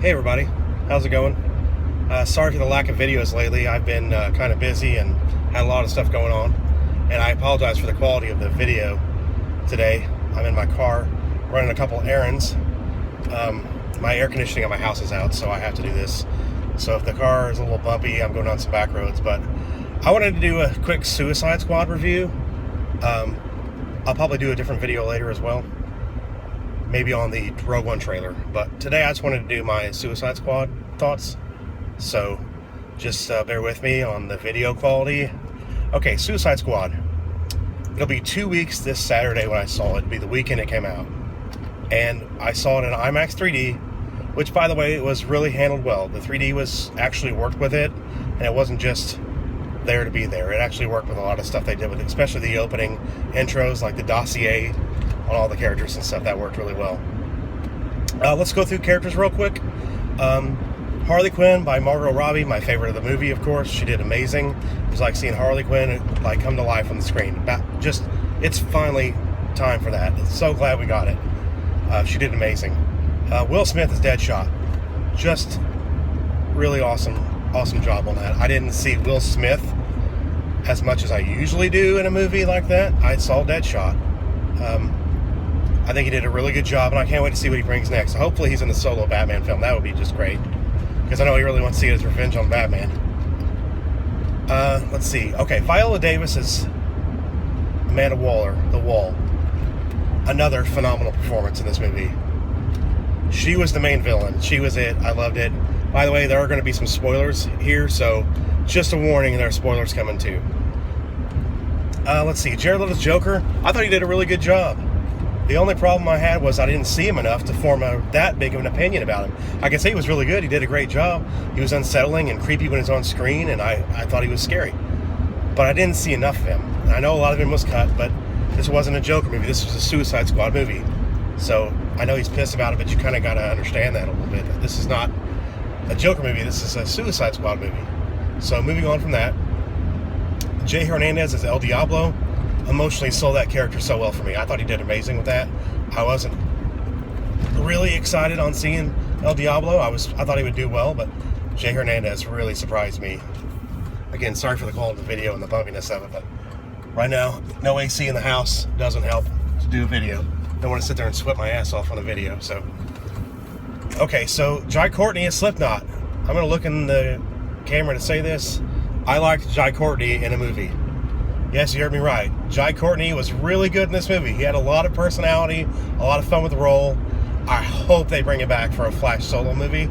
Hey everybody, how's it going? Sorry for the lack of videos lately. I've been kind of busy and had a lot of stuff going on, and I apologize for the quality of the video today. I'm in my car running a couple errands. My air conditioning at my house is out, so I have to do this. So if the car is a little bumpy, I'm going on some back roads, but I wanted to do a quick Suicide Squad review. I'll probably do a different video later as well, maybe on the Rogue One trailer, but today I just wanted to do my Suicide Squad thoughts, so just bear with me on the video quality. Okay, Suicide Squad. It'll be 2 weeks this Saturday when I saw it. It'll be the weekend it came out, and I saw it in IMAX 3D, which, by the way, it was really handled well. The 3D was actually worked with it, and it wasn't just there to be there. It actually worked with a lot of stuff they did with it, especially the opening intros, like the dossier on all the characters and stuff. That worked really well. Let's go through characters real quick. Harley Quinn by Margot Robbie, my favorite of the movie, of course. She did amazing. It was like seeing Harley Quinn come to life on the screen. It's finally time for that. So glad we got it. She did amazing. Will Smith is Deadshot. Just really awesome job on that. I didn't see Will Smith as much as I usually do in a movie like that. I saw Deadshot. I think he did a really good job, and I can't wait to see what he brings next. Hopefully he's in the solo Batman film. That would be just great, because I know he really wants to see his revenge on Batman. Let's see. Okay, Viola Davis is Amanda Waller, The Wall. Another phenomenal performance in this movie. She was the main villain. She was it. I loved it. By the way, there are going to be some spoilers here, so just a warning, there are spoilers coming too. Let's see. Jared Leto's Joker. I thought he did a really good job. The only problem I had was I didn't see him enough to form that big of an opinion about him. I can say he was really good. He did a great job. He was unsettling and creepy when he was on screen, and I thought he was scary. But I didn't see enough of him. I know a lot of him was cut, but this wasn't a Joker movie. This was a Suicide Squad movie. So I know he's pissed about it, but you kind of got to understand that a little bit. This is not a Joker movie. This is a Suicide Squad movie. So moving on from that, Jay Hernandez as El Diablo emotionally sold that character so well for me. I thought he did amazing with that. I wasn't really excited on seeing El Diablo. I thought he would do well, but Jay Hernandez really surprised me. Again, sorry for the quality of the video and the bumpiness of it, but right now, no AC in the house doesn't help to do a video. Don't want to sit there and sweat my ass off on a video. So, okay, so Jai Courtney is Slipknot. I'm going to look in the camera to say this. I liked Jai Courtney in a movie. Yes, you heard me right. Jai Courtney was really good in this movie. He had a lot of personality, a lot of fun with the role. I hope they bring him back for a Flash solo movie,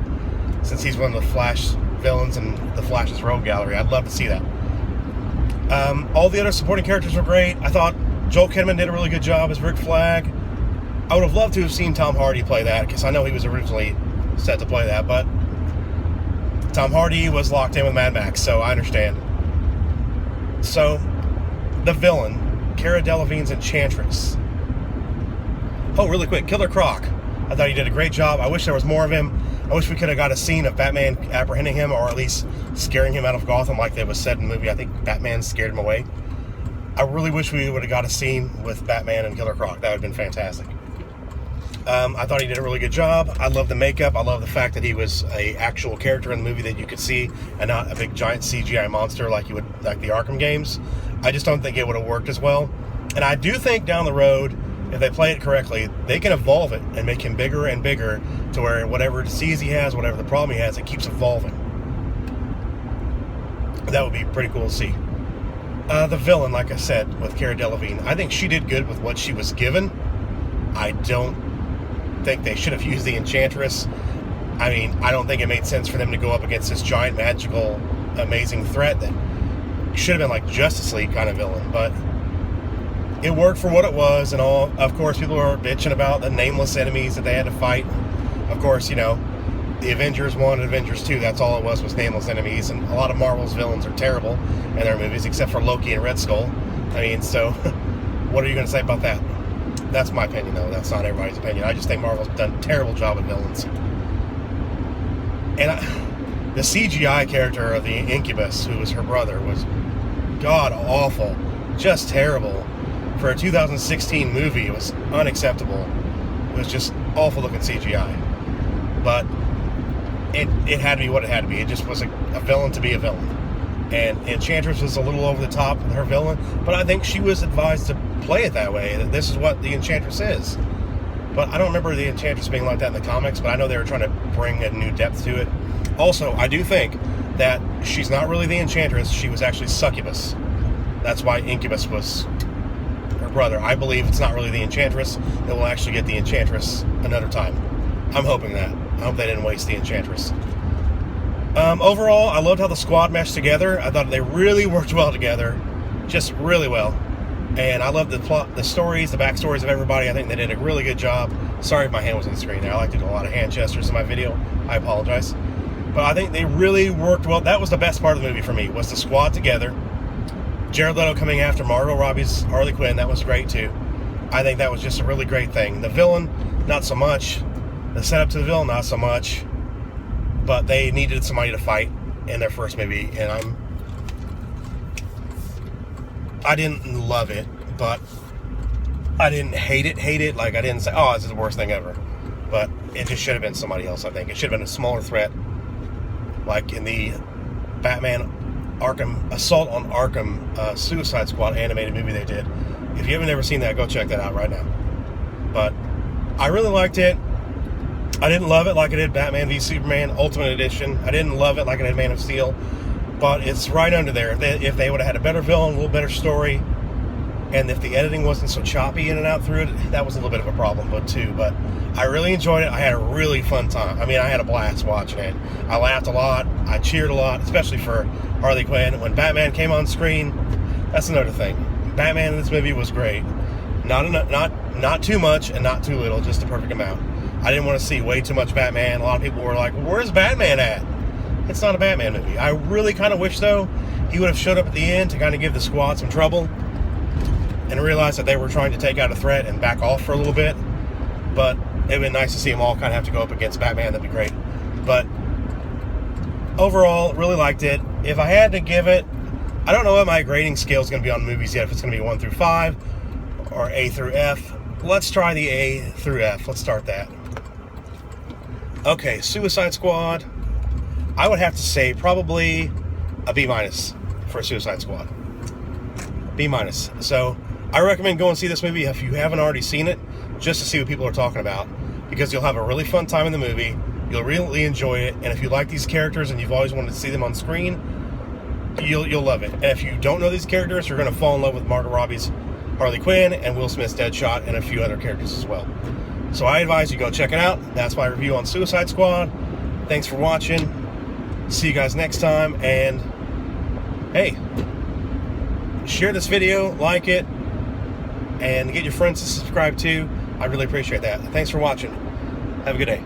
since he's one of the Flash villains in the Flash's Rogue Gallery. I'd love to see that. All the other supporting characters were great. I thought Joel Kinnaman did a really good job as Rick Flag. I would have loved to have seen Tom Hardy play that, because I know he was originally set to play that, but Tom Hardy was locked in with Mad Max, so I understand. So, the villain, Cara Delevingne's Enchantress. Oh, really quick, Killer Croc. I thought he did a great job. I wish there was more of him. I wish we could have got a scene of Batman apprehending him, or at least scaring him out of Gotham like they was said in the movie. I think Batman scared him away. I really wish we would have got a scene with Batman and Killer Croc. That would have been fantastic. I thought he did a really good job. I love the makeup. I love the fact that he was an actual character in the movie that you could see, and not a big giant CGI monster like the Arkham games. I just don't think it would have worked as well. And I do think down the road, if they play it correctly, they can evolve it and make him bigger and bigger to where whatever disease he has, whatever the problem he has, it keeps evolving. That would be pretty cool to see. The villain, like I said, with Cara Delevingne, I think she did good with what she was given. I don't think they should have used the Enchantress. I mean, I don't think it made sense for them to go up against this giant, magical, amazing threat that should have been like Justice League kind of villain, but it worked for what it was and all. Of course, people were bitching about the nameless enemies that they had to fight. Of course, you know, the Avengers 1 and Avengers 2, that's all it was nameless enemies, and a lot of Marvel's villains are terrible in their movies, except for Loki and Red Skull. I mean, so, what are you going to say about that? That's my opinion, though. That's not everybody's opinion. I just think Marvel's done a terrible job with villains. And the CGI character of the Incubus, who was her brother, was god-awful. Just terrible. For a 2016 movie, it was unacceptable. It was just awful-looking CGI. But it had to be what it had to be. It just was a villain to be a villain. And Enchantress was a little over the top with her villain, but I think she was advised to play it that way, that this is what the Enchantress is. But I don't remember the Enchantress being like that in the comics, but I know they were trying to bring a new depth to it. Also, I do think that she's not really the Enchantress, she was actually Succubus. That's why Incubus was her brother. I believe it's not really the Enchantress, that we'll actually get the Enchantress another time. I'm hoping that. I hope they didn't waste the Enchantress. Overall, I loved how the squad meshed together. I thought they really worked well together. Just really well. And I loved the plot, the stories, the backstories of everybody. I think they did a really good job. Sorry if my hand was on the screen there. I like to do a lot of hand gestures in my video. I apologize. But I think they really worked well. That was the best part of the movie for me, was the squad together. Jared Leto coming after Margot Robbie's Harley Quinn. That was great, too. I think that was just a really great thing. The villain, not so much. The setup to the villain, not so much. But they needed somebody to fight in their first movie, and I didn't love it, but I didn't hate it. Like, I didn't say, oh, this is the worst thing ever. But it just should have been somebody else, I think. It should have been a smaller threat, like in the Batman Arkham Assault on Arkham Suicide Squad animated movie they did. If you haven't ever seen that, go check that out right now. But I really liked it. I didn't love it like I did Batman v Superman Ultimate Edition. I didn't love it like I did Man of Steel. But it's right under there. If they would have had a better villain, a little better story, and if the editing wasn't so choppy in and out through it, that was a little bit of a problem, too. But I really enjoyed it. I had a really fun time. I mean, I had a blast watching it. I laughed a lot. I cheered a lot, especially for Harley Quinn. When Batman came on screen, that's another thing. Batman in this movie was great. Not too much and not too little, just the perfect amount. I didn't want to see way too much Batman. A lot of people were like, well, where's Batman at? It's not a Batman movie. I really kind of wish, though, he would have showed up at the end to kind of give the squad some trouble and realize that they were trying to take out a threat and back off for a little bit. But it would have been nice to see them all kind of have to go up against Batman. That'd be great. But overall, really liked it. If I had to give it, I don't know what my grading scale is going to be on movies yet, if it's going to be 1 through 5 or A through F. Let's try the A through F. Let's start that. Okay, Suicide Squad. I would have to say probably a B- for Suicide Squad. B-. So I recommend going and see this movie if you haven't already seen it, just to see what people are talking about, because you'll have a really fun time in the movie. You'll really enjoy it, and if you like these characters and you've always wanted to see them on screen, you'll love it. And if you don't know these characters, you're going to fall in love with Margot Robbie's Harley Quinn and Will Smith's Deadshot and a few other characters as well. So I advise you go check it out. That's my review on Suicide Squad. Thanks for watching. See you guys next time. And hey, share this video, like it, and get your friends to subscribe too. I really appreciate that. Thanks for watching. Have a good day.